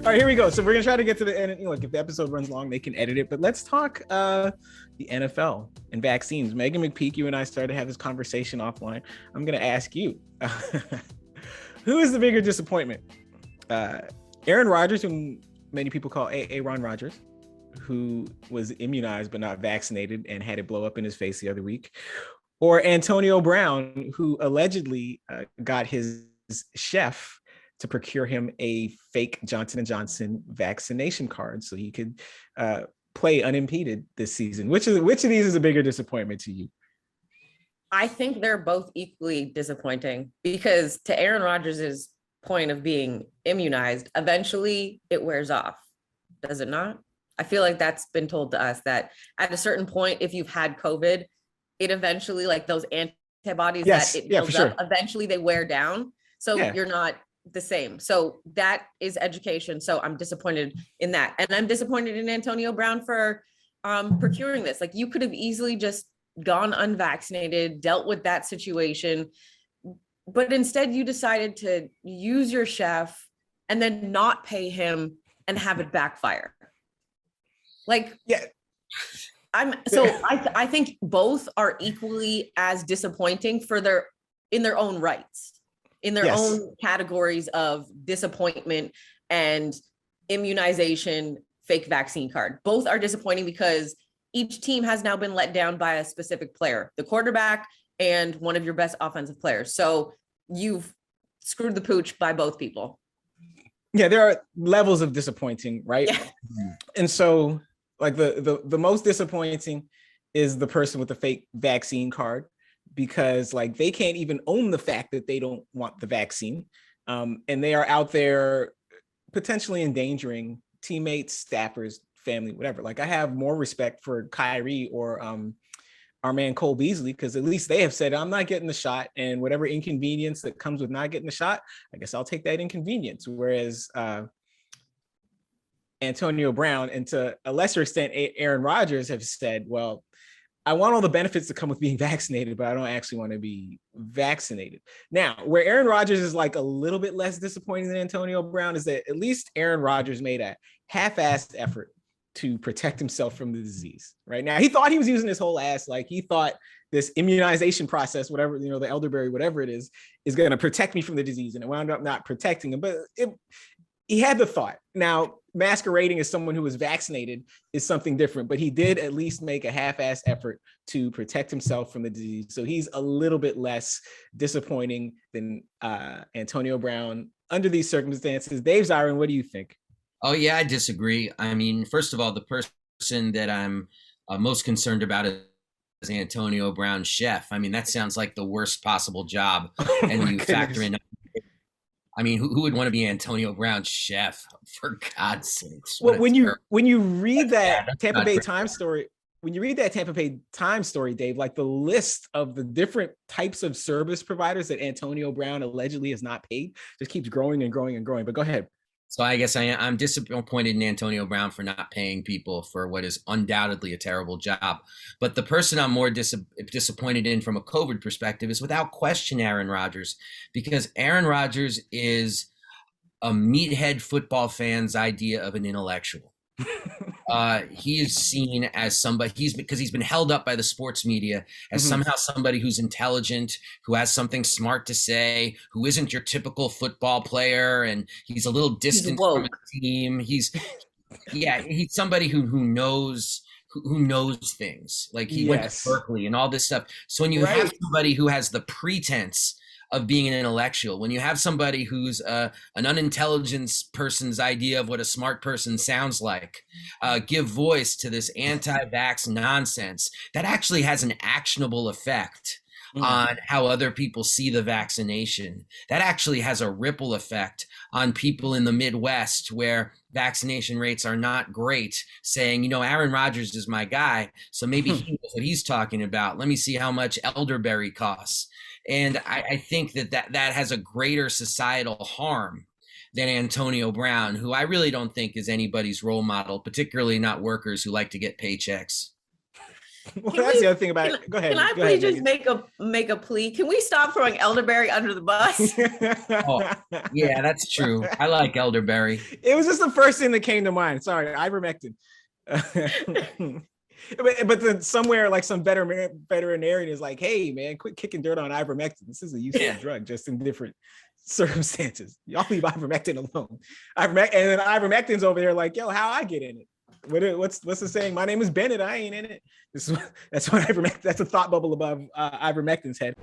right, here we go. So we're gonna try to get to the end. Look, if the episode runs long, they can edit it. But let's talk the NFL and vaccines. Megan McPeak, you and I started to have this conversation offline. I'm gonna ask you, who is the bigger disappointment? Aaron Rodgers, whom many people call Aaron Rodgers, who was immunized but not vaccinated and had it blow up in his face the other week, or Antonio Brown, who allegedly got his chef to procure him a fake Johnson & Johnson vaccination card so he could play unimpeded this season. Which of these is a bigger disappointment to you? I think they're both equally disappointing because, to Aaron Rodgers' point of being immunized, eventually it wears off. Does it not? I feel like that's been told to us that at a certain point, if you've had COVID, it eventually, like those antibodies that it builds up, eventually they wear down. So you're not the same. So that is education. So I'm disappointed in that. And I'm disappointed in Antonio Brown for procuring this. Like, you could have easily just gone unvaccinated, dealt with that situation. But instead you decided to use your chef and then not pay him and have it backfire. Like, I think both are equally as disappointing in their own rights, in their own categories of disappointment and immunization, fake vaccine card. Both are disappointing because each team has now been let down by a specific player, the quarterback and one of your best offensive players. So you've screwed the pooch by both people. Yeah, there are levels of disappointing, right? Yeah. And so, like, the most disappointing is the person with the fake vaccine card, because like they can't even own the fact that they don't want the vaccine, and they are out there potentially endangering teammates, staffers, family, whatever. Like, I have more respect for Kyrie or our man Cole Beasley, because at least they have said, I'm not getting the shot, and whatever inconvenience that comes with not getting the shot, I guess I'll take that inconvenience. Whereas Antonio Brown, and to a lesser extent Aaron Rodgers, have said, well, I want all the benefits that come with being vaccinated, but I don't actually want to be vaccinated. Now, where Aaron Rodgers is like a little bit less disappointing than Antonio Brown is that at least Aaron Rodgers made a half-assed effort to protect himself from the disease. Right now, he thought he was using his whole ass. Like, he thought this immunization process, whatever, the elderberry, whatever it is going to protect me from the disease. And it wound up not protecting him, but he had the thought. Now, masquerading as someone who was vaccinated is something different, but he did at least make a half-assed effort to protect himself from the disease. So he's a little bit less disappointing than Antonio Brown under these circumstances. Dave Zirin, what do you think? Oh, yeah, I disagree. I mean, first of all, the person that I'm most concerned about is Antonio Brown's chef. I mean, that sounds like the worst possible job. And you factor in, I mean, who would want to be Antonio Brown's chef, for God's sakes? Well, when you read that Tampa Bay Times story, Dave, like the list of the different types of service providers that Antonio Brown allegedly has not paid just keeps growing and growing and growing. But go ahead. So I guess I'm disappointed in Antonio Brown for not paying people for what is undoubtedly a terrible job. But the person I'm more disappointed in from a COVID perspective is without question Aaron Rodgers, because Aaron Rodgers is a meathead football fan's idea of an intellectual. He is seen as somebody, because he's been held up by the sports media as somehow somebody who's intelligent, who has something smart to say, who isn't your typical football player, and he's a little distant from the team. He's somebody who knows things. Like, he went to Berkeley and all this stuff. So when you have somebody who has the pretense of being an intellectual, when you have somebody who's an unintelligent person's idea of what a smart person sounds like, give voice to this anti-vax nonsense that actually has an actionable effect on how other people see the vaccination. That actually has a ripple effect on people in the Midwest where vaccination rates are not great, saying, Aaron Rodgers is my guy, so maybe he knows what he's talking about. Let me see how much elderberry costs. And I think that has a greater societal harm than Antonio Brown, who I really don't think is anybody's role model, particularly not workers who like to get paychecks. Well, Can that's we- the other thing about it. Go ahead. Can I go ahead, please just make a plea? Can we stop throwing elderberry under the bus? Megan. Oh, yeah, that's true. I like elderberry. It was just the first thing that came to mind. Sorry, ivermectin. But then somewhere like some veterinarian is like, hey man, quit kicking dirt on ivermectin. This is a useful drug, just in different circumstances. Y'all leave ivermectin alone. And then ivermectin's over there like, yo, how I get in it? What's the saying? My name is Bennett. I ain't in it. That's what ivermectin. That's a thought bubble above ivermectin's head.